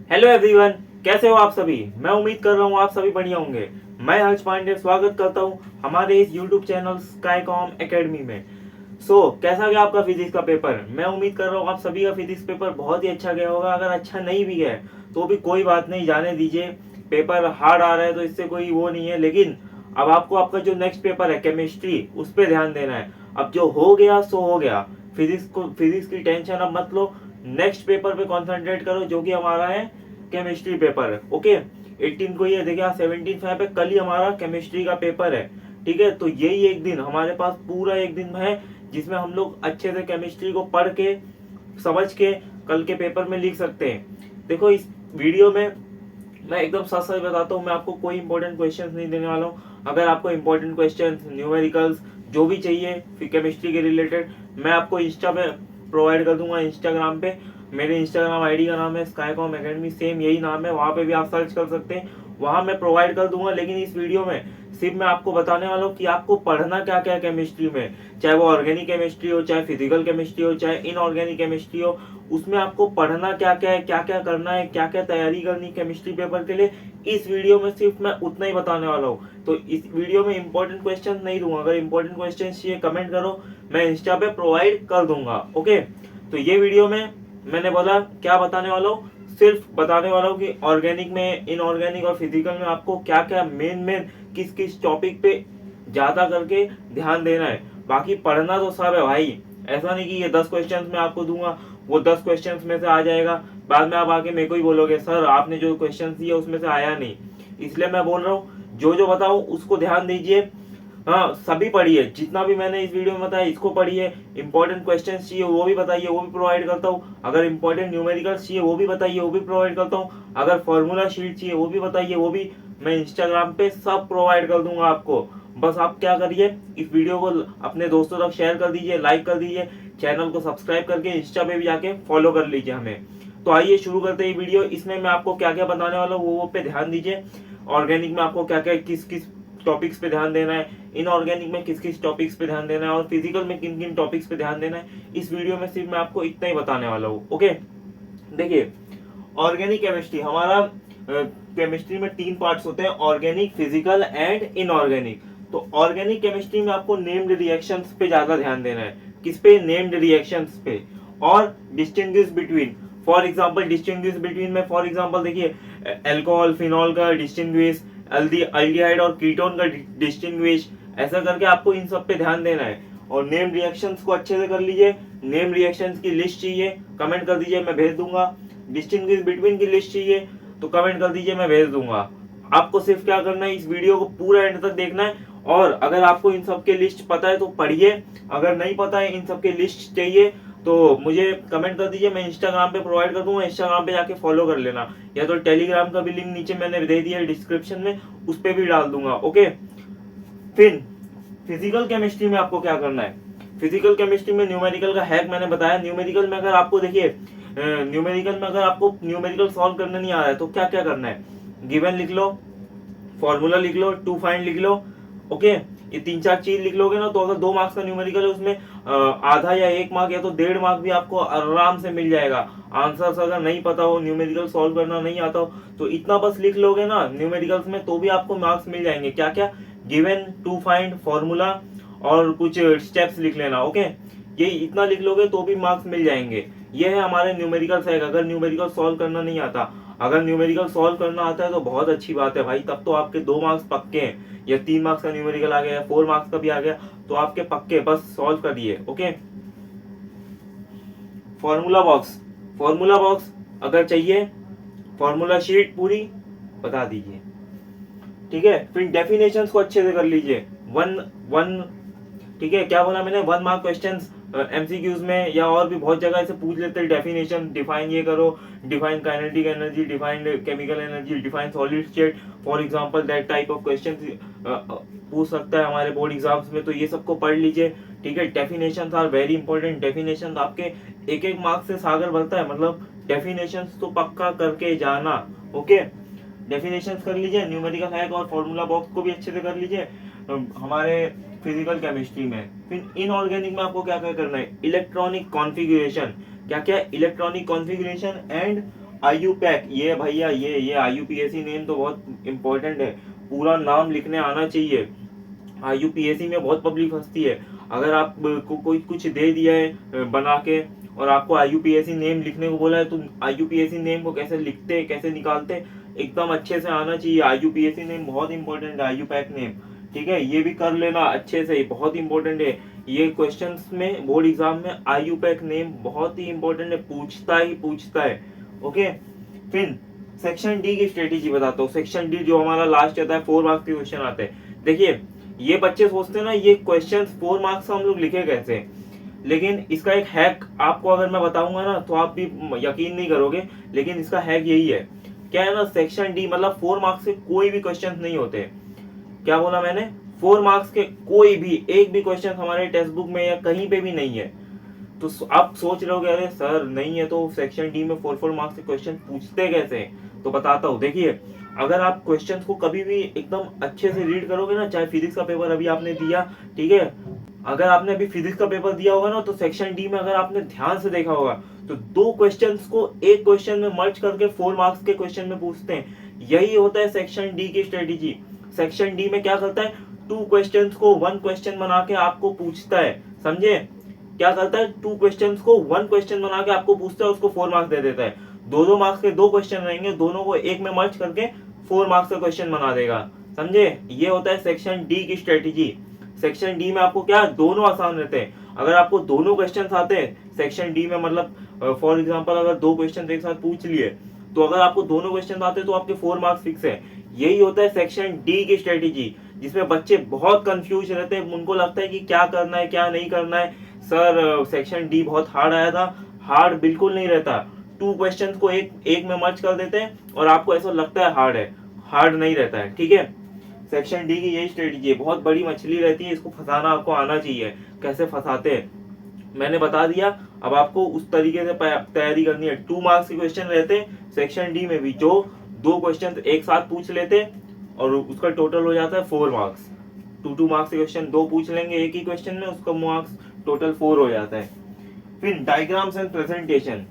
Hello everyone, कैसे हो आप सभी। मैं उम्मीद कर रहा हूँ आप सभी बढ़िया होंगे। मैं हर्ष पांडे स्वागत करता हूँ हमारे इस यूट्यूब चैनल स्काईकॉम एकेडमी में। कैसा गया आपका फिजिक्स का पेपर। मैं उम्मीद कर रहा हूँ आप सभी का फिजिक्स पेपर बहुत ही अच्छा गया होगा। अगर अच्छा नहीं भी गया तो भी कोई बात नहीं, जाने दीजिए। पेपर हार्ड आ रहा है तो इससे कोई वो नहीं है, लेकिन अब आपको आपका जो नेक्स्ट पेपर है केमिस्ट्री, उस पर ध्यान देना है। अब जो हो गया सो हो गया। फिजिक्स की टेंशन अब मत लो। नेक्स्ट पेपर पे कॉन्सेंट्रेट करो जो कि हमारा है केमिस्ट्री पेपर। ओके, 18 को ये देखिए 17 है, कल ही हमारा केमिस्ट्री का पेपर है। ठीक है, तो यही एक दिन हमारे पास पूरा एक दिन है जिसमें हम लोग अच्छे से केमिस्ट्री को पढ़ के समझ के कल के पेपर में लिख सकते हैं। देखो इस वीडियो में मैं एकदम सच सच बताता हूँ, मैं आपको कोई इंपॉर्टेंट क्वेश्चंस नहीं देने वाला हूँ। अगर आपको इंपॉर्टेंट क्वेश्चंस, न्यूमेरिकल्स जो भी चाहिए फिर केमिस्ट्री के रिलेटेड, मैं आपको इंस्टा पे प्रोवाइड कर दूंगा, इंस्टाग्राम पे। मेरे इंस्टाग्राम आईडी का नाम है स्काईकॉम एकेडमी, सेम यही नाम है, वहाँ पे भी आप सर्च कर सकते हैं, वहाँ मैं प्रोवाइड कर दूंगा। लेकिन इस वीडियो में सिर्फ मैं आपको बताने वाला हूँ कि आपको पढ़ना क्या क्या है केमिस्ट्री में, चाहे वो ऑर्गेनिक केमिस्ट्री हो, चाहे फिजिकल केमिस्ट्री हो, चाहे इनऑर्गेनिक केमिस्ट्री हो। उसमें आपको पढ़ना क्या क्या है, क्या क्या करना है, क्या क्या तैयारी करनी केमिस्ट्री पेपर के लिए, इस वीडियो में सिर्फ मैं उतना ही बताने वाला हूँ। तो इस वीडियो में इंपॉर्टेंट क्वेश्चन नहीं दूंगा। अगर इंपॉर्टेंट क्वेश्चन चाहिए कमेंट करो, मैं इंस्टा पे प्रोवाइड कर दूंगा। ओके, तो ये वीडियो में मैंने बोला क्या बताने वाला हूँ, सिर्फ बताने वाला हूँ कि ऑर्गेनिक में, इनऑर्गेनिक और फिजिकल में आपको क्या क्या मेन किस किस टॉपिक पे ज्यादा करके ध्यान देना है। बाकी पढ़ना तो सब है भाई, ऐसा नहीं कि ये 10 क्वेश्चंस मैं आपको दूंगा वो 10 क्वेश्चंस में से आ जाएगा, बाद में आप आके मेरे को ही बोलोगे सर आपने जो क्वेश्चन दिए उसमें से आया नहीं। इसलिए मैं बोल रहा हूँ जो जो बताऊँ उसको ध्यान दीजिए। हाँ, सभी पढ़िए, जितना भी मैंने इस वीडियो में बताया इसको पढ़िए। इंपॉर्टेंट क्वेश्चंस चाहिए वो भी बताइए, वो भी प्रोवाइड करता हूँ। अगर इंपॉर्टेंट न्यूमेरिकल्स चाहिए वो भी बताइए, वो भी प्रोवाइड करता हूँ। अगर फॉर्मूला शीट चाहिए वो भी बताइए, वो भी मैं इंस्टाग्राम पे सब प्रोवाइड कर दूंगा आपको। बस आप क्या करिए, इस वीडियो को अपने दोस्तों तक शेयर कर दीजिए, लाइक कर दीजिए, चैनल को सब्सक्राइब करके इंस्टा पे भी जाके फॉलो कर लीजिए हमें। तो आइए शुरू करते हैं वीडियो। इसमें मैं आपको क्या क्या बताने वाला हूँ वो पे ध्यान दीजिए। ऑर्गेनिक में आपको क्या क्या किस किस टॉपिक्स पे ध्यान देना है, इनऑर्गेनिक में किस किस टॉपिक्स पे ध्यान देना है, और फिजिकल में किन किन टॉपिक्स पे ध्यान देना है, इस वीडियो में सिर्फ मैं आपको इतना ही बताने वाला हूँ। ओके, देखिए ऑर्गेनिक केमिस्ट्री हमारा, केमिस्ट्री में 3 पार्ट्स होते हैं, ऑर्गेनिक, फिजिकल एंड इनऑर्गेनिक। तो ऑर्गेनिक केमिस्ट्री में आपको नेम्ड रिएक्शंस पे ज्यादा ध्यान देना है। किस पे? नेम्ड रिएक्शंस पे। और distinguish between, for example distinguish between में, फॉर एग्जांपल देखिए अल्कोहल फिनॉल का डिस्टिंग्विश, अल्डिहाइड और कीटोन का डिस्टिंग्विश, ऐसा करके आपको इन सब पे ध्यान देना है। और नेम रिएक्शंस को अच्छे से कर लीजिए। नेम रिएक्शंस की लिस्ट चाहिए कमेंट कर दीजिए, मैं भेज दूंगा। डिस्टिंग्विश बिटवीन की लिस्ट चाहिए तो कमेंट कर दीजिए, मैं भेज दूंगा। आपको सिर्फ क्या करना है, इस वीडियो को पूरा एंड तक देखना है। और अगर आपको इन सब के लिस्ट पता है तो पढ़िए, अगर नहीं पता है इन सब के लिस्ट चाहिए तो मुझे कमेंट कर दीजिए, मैं इंस्टाग्राम पे प्रोवाइड कर दूंगा। इंस्टाग्राम पे जाके फॉलो कर लेना, या तो टेलीग्राम का भी लिंक नीचे मैंने दे दिया है डिस्क्रिप्शन में, उस पर भी डाल दूंगा। ओके, फिर फिजिकल केमिस्ट्री में आपको क्या करना है। फिजिकल केमिस्ट्री में न्यूमेरिकल का हैक मैंने बताया। न्यूमेरिकल में अगर आपको देखिए, न्यूमेरिकल में अगर आपको न्यूमेरिकल सॉल्व करना नहीं आ रहा है तो क्या क्या करना है, गिवन लिख लो, फॉर्मूला लिख लो, टू फाइंड लिख लो। ओके, ये 3-4 चीज लिख लोगे ना तो अगर 2 मार्क्स का न्यूमेरिकल है उसमें आधा या 1 मार्क या तो 1.5 मार्क भी आपको आराम से मिल जाएगा। आंसर्स अगर नहीं पता हो, न्यूमेरिकल सॉल्व करना नहीं आता हो, तो इतना बस लिख लोगे ना न्यूमेरिकल्स में तो भी आपको मार्क्स मिल जाएंगे। क्या क्या? गिवन, टू फाइंड, फॉर्मूला और कुछ स्टेप्स लिख लेना। ओके, ये इतना लिख लोगे तो भी मार्क्स मिल जाएंगे। ये है हमारे न्यूमेरिकल है। अगर न्यूमेरिकल सॉल्व करना नहीं आता, अगर न्यूमेरिकल सॉल्व करना आता है तो बहुत अच्छी बात है भाई, तब तो आपके 2 मार्क्स पक्के हैं, या 3 मार्क्स का न्यूमेरिकल आ गया या 4 मार्क्स का भी आ गया तो आपके पक्के, बस सॉल्व करिए। Okay, formula box, formula box अगर चाहिए, फॉर्मूला शीट पूरी बता दीजिए। ठीक है, फिर डेफिनेशंस को अच्छे से कर लीजिए। वन वन ठीक है, क्या बोला मैंने, 1 मार्क क्वेश्चन एमसीक्यूज में या और भी बहुत जगह से पूछ लेते हैं। डेफिनेशन, डिफाइन ये करो, define kinetic energy, define chemical energy, define solid state, for example that type of question पूछ सकता है हमारे बोर्ड एग्जाम्स में, तो ये सबको पढ़ लीजिए। ठीक है, definitions are very important. Definition आपके एक एक मार्क्स से सागर भरता है, मतलब डेफिनेशंस तो पक्का करके जाना। ओके, डेफिनेशंस कर लीजिए, न्यूमेरिकल हैक और फॉर्मूला बॉक्स को भी अच्छे से कर लीजिए हमारे फिजिकल केमिस्ट्री में। फिर इनऑर्गेनिक में आपको क्या क्या करना है, इलेक्ट्रॉनिक कॉन्फ़िगरेशन, क्या क्या, इलेक्ट्रॉनिक कॉन्फ़िगरेशन एंड IUPAC, ये भैया ये IUPAC नेम तो बहुत इंपॉर्टेंट है, पूरा नाम लिखने आना चाहिए। IUPAC में बहुत पब्लिक फंसती है। अगर आप को कोई कुछ दे दिया है बना के और आपको IUPAC नेम लिखने को बोला है, तो IUPAC नेम को कैसे लिखते कैसे निकालते एकदम अच्छे से आना चाहिए। IUPAC नेम बहुत इंपॉर्टेंट है, IUPAC नेम, ठीक है, ये भी कर लेना अच्छे से, बहुत इंपॉर्टेंट है। ये क्वेश्चंस में बोर्ड एग्जाम में IUPAC नेम बहुत ही इंपॉर्टेंट है, पूछता ही पूछता है। ओके, फिर सेक्शन डी की स्ट्रेटेजी बताता हूँ। सेक्शन डी जो हमारा लास्ट आता है, 4 मार्क्स के क्वेश्चन आते हैं। देखिए, ये बच्चे सोचते हैं ना ये क्वेश्चन 4 मार्क्स हम लोग लिखे कैसे, लेकिन इसका एक हैक आपको अगर मैं बताऊंगा ना तो आप भी यकीन नहीं करोगे, लेकिन इसका हैक यही है। क्या है ना, सेक्शन डी मतलब 4 मार्क्स के कोई भी क्वेश्चन नहीं होते। क्या बोला मैंने, 4 मार्क्स के कोई भी एक भी क्वेश्चन हमारे टेक्स्ट बुक में या कहीं पे भी नहीं है। तो आप सोच रहे हो अरे सर नहीं है तो सेक्शन डी में 4 मार्क्स के क्वेश्चन पूछते कैसे, तो बताता हूँ। देखिए, अगर आप क्वेश्चन को कभी भी एकदम अच्छे से रीड करोगे ना, चाहे फिजिक्स का पेपर अभी आपने दिया, ठीक है, अगर आपने अभी फिजिक्स का पेपर दिया होगा ना, तो सेक्शन डी में अगर आपने ध्यान से देखा होगा तो 2 क्वेश्चंस को एक क्वेश्चन में मर्ज करके 4 मार्क्स के क्वेश्चन में पूछते हैं। यही होता है सेक्शन डी की स्ट्रेटेजी। सेक्शन डी में क्या करता है, 2 क्वेश्चंस को 1 क्वेश्चन बना के आपको पूछता है, समझे। क्या करता है, 2 क्वेश्चंस को 1 क्वेश्चन बना के आपको पूछता है, उसको 4 मार्क्स दे देता है। 2 मार्क्स के 2 क्वेश्चन रहेंगे, दोनों को एक में मर्ज करके 4 मार्क्स का क्वेश्चन बना देगा, समझे। ये होता है सेक्शन डी की स्ट्रेटेजी। सेक्शन डी में आपको क्या, दोनों आसान रहते हैं। अगर आपको दोनों क्वेश्चन आते हैं सेक्शन डी में, मतलब फॉर एग्जांपल अगर 2 क्वेश्चन एक साथ पूछ लिए, तो अगर आपको दोनों क्वेश्चन आते हैं तो आपके 4 मार्क्स फिक्स है। यही होता है सेक्शन डी की स्ट्रेटेजी, जिसमें बच्चे बहुत कंफ्यूज रहते हैं, उनको लगता है कि क्या करना है क्या नहीं करना है। सर सेक्शन डी बहुत हार्ड आया था, हार्ड बिल्कुल नहीं रहता। 2 क्वेश्चन को एक में मर्ज कर देते हैं और आपको ऐसा लगता है हार्ड है, हार्ड नहीं रहता है, ठीक है। सेक्शन डी की यही स्ट्रेटेजी है, बहुत बड़ी मछली रहती है, इसको फंसाना आपको आना चाहिए। कैसे फंसाते हैं मैंने बता दिया, अब आपको उस तरीके से तैयारी करनी है। 2 मार्क्स के क्वेश्चन रहते हैं सेक्शन डी में भी, जो 2 क्वेश्चन एक साथ पूछ लेते हैं और उसका टोटल हो जाता है 4 मार्क्स। 2 मार्क्स के क्वेश्चन 2 पूछ लेंगे एक ही क्वेश्चन में, उसका मार्क्स टोटल 4 हो जाता है। फिर डायग्राम्स एंड प्रेजेंटेशन,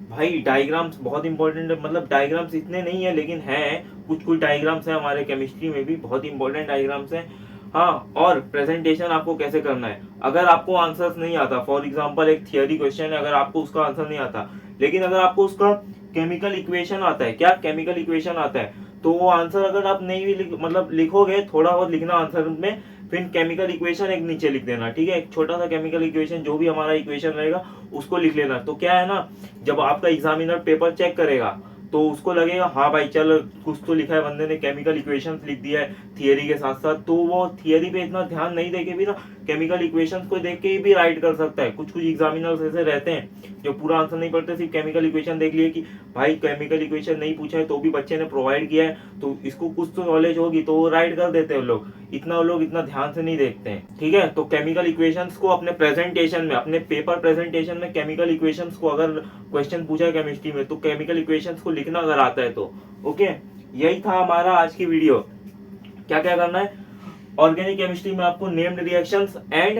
भाई डायग्राम्स बहुत इंपॉर्टेंट है, मतलब डायग्राम्स इतने नहीं है लेकिन है, कुछ डायग्राम्स है हमारे केमिस्ट्री में भी बहुत इंपॉर्टेंट डायग्राम्स है। हाँ, और प्रेजेंटेशन आपको कैसे करना है। अगर आपको आंसर्स नहीं आता, फॉर एग्जांपल एक थियरी क्वेश्चन है, अगर आपको उसका आंसर नहीं आता, लेकिन अगर आपको उसका केमिकल इक्वेशन आता है, क्या केमिकल इक्वेशन आता है, तो वो आंसर अगर आप नहीं भी मतलब लिखोगे, थोड़ा बहुत लिखना आंसर में, फिर केमिकल इक्वेशन एक नीचे लिख देना, ठीक है, एक छोटा सा केमिकल इक्वेशन जो भी हमारा इक्वेशन रहेगा उसको लिख लेना। तो क्या है ना, जब आपका एग्जामिनर पेपर चेक करेगा तो उसको लगेगा हाँ भाई चल कुछ तो लिखा है बंदे ने, केमिकल इक्वेशंस लिख दिया है थियरी के साथ साथ, तो वो थियरी पे इतना ध्यान नहीं देके भी ना केमिकल इक्वेशंस को देख के ही भी राइट कर सकता है। कुछ एग्जामिनर्स ऐसे रहते हैं जो पूरा आंसर नहीं पढ़ते, सिर्फ केमिकल इक्वेशन देख लिए कि भाई केमिकल इक्वेशन नहीं पूछा है तो भी बच्चे ने प्रोवाइड किया है तो इसको कुछ तो नॉलेज होगी, तो वो राइट कर देते हैं लोग, लोग इतना ध्यान से नहीं देखते हैं, ठीक है। तो केमिकल इक्वेशंस को अपने प्रेजेंटेशन में, अपने पेपर प्रेजेंटेशन में केमिकल इक्वेशंस को अगर क्वेश्चन पूछा है केमिस्ट्री में, तो केमिकल इक्वेशंस को लिखना अगर आता है तो ओके। यही था हमारा आज की वीडियो। क्या क्या करना है, ऑर्गेनिक केमिस्ट्री में आपको named reactions and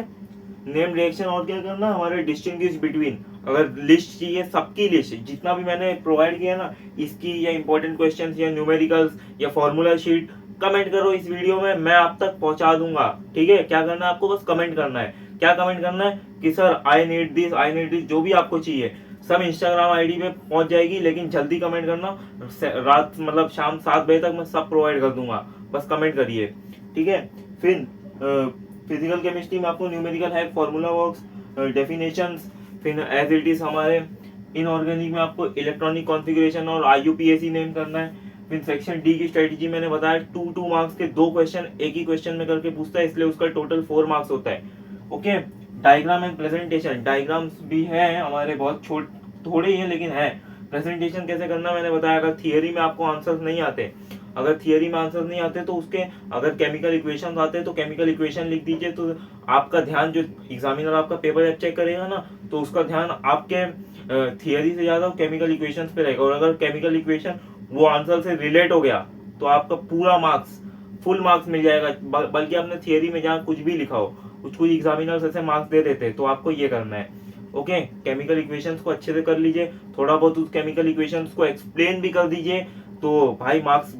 named reaction, और क्या करना हमारे डिस्टिंग्विश बिटवीन, अगर लिस्ट चाहिए सबकी लिस्ट जितना भी मैंने प्रोवाइड किया ना इसकी, या इंपॉर्टेंट क्वेश्चंस या न्यूमेरिकल्स या फॉर्मूला शीट, कमेंट करो इस वीडियो में, मैं आप तक पहुंचा दूंगा, ठीक है। क्या करना है आपको, बस कमेंट करना है। क्या कमेंट करना है कि सर आई नीड दिस, जो भी आपको चाहिए सब इंस्टाग्राम आईडी पे पहुंच जाएगी, लेकिन जल्दी कमेंट करना, रात मतलब शाम 7 बजे तक मैं सब प्रोवाइड कर दूंगा, बस कमेंट करिए, ठीक है। फिर फिजिकल केमिस्ट्री में आपको न्यूमेरिकल है, फॉर्मूला वर्क्स, डेफिनेशंस, फिर एज इट इज हमारे इनऑर्गेनिक में आपको इलेक्ट्रॉनिक कॉन्फ़िगरेशन और IUPAC नेम करना है। फिर सेक्शन डी की स्ट्रेटेजी मैंने बताया, 2 मार्क्स के 2 क्वेश्चन एक ही क्वेश्चन में करके पूछता है, इसलिए उसका टोटल 4 मार्क्स होता है, okay. Diagram and presentation, diagrams भी है हमारे, बहुत थोड़े ही है लेकिन है। प्रेजेंटेशन कैसे करना मैंने बताया, अगर थियरी में आपको आंसर्स नहीं आते, अगर थियरी में आंसर नहीं आते तो उसके अगर केमिकल इक्वेशन आते हैं तो केमिकल इक्वेशन लिख दीजिए, तो आपका ध्यान, जो एग्जामिनर आपका पेपर जब चेक करेगा ना तो उसका ध्यान आपके थियरी से ज्यादा केमिकल इक्वेशंस पे रहेगा, और अगर केमिकल इक्वेशन वो आंसर से रिलेट हो गया तो आपका पूरा मार्क्स, फुल मार्क्स मिल जाएगा। बल्कि आपने थियरी में जहाँ कुछ भी लिखा हो, कुछ एग्जामिनर्स ऐसे मार्क्स दे देते हैं, तो आपको ये करना है। ओके, केमिकल इक्वेशंस को अच्छे से कर लीजिए, थोड़ा बहुत उस केमिकल इक्वेशंस को एक्सप्लेन भी कर दीजिए, तो भाई मार्क्स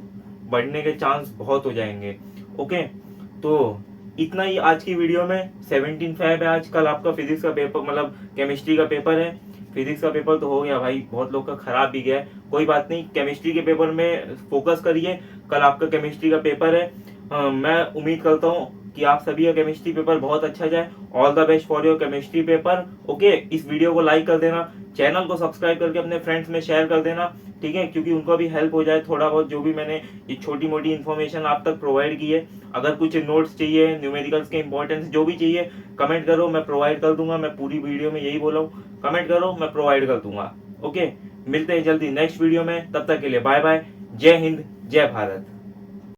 बढ़ने के चांस बहुत हो जाएंगे। ओके, तो इतना ही आज की वीडियो में। 17 Feb है आज, कल आपका फिजिक्स का पेपर मतलब केमिस्ट्री का पेपर है। फिजिक्स का पेपर तो हो गया भाई, बहुत लोग का खराब भी गया है, कोई बात नहीं, केमिस्ट्री के पेपर में फोकस करिए, कल आपका केमिस्ट्री का पेपर है। मैं उम्मीद करता हूँ कि आप सभी का केमिस्ट्री पेपर बहुत अच्छा जाए। All the best for your chemistry paper. Okay, इस वीडियो को लाइक कर देना, चैनल को सब्सक्राइब करके अपने फ्रेंड्स में शेयर कर देना, ठीक है, क्योंकि उनको भी हेल्प हो जाए थोड़ा बहुत, जो भी मैंने ये छोटी मोटी इन्फॉर्मेशन आप तक प्रोवाइड की है। अगर कुछ नोट्स चाहिए, न्यूमेरिकल्स के इंपॉर्टेंस जो भी चाहिए, कमेंट करो, मैं प्रोवाइड कर दूंगा। मैं पूरी वीडियो में यही बोला हूँ, कमेंट करो, मैं प्रोवाइड कर दूंगा। ओके, मिलते हैं जल्दी नेक्स्ट वीडियो में, तब तक के लिए बाय बाय, जय हिंद, जय भारत।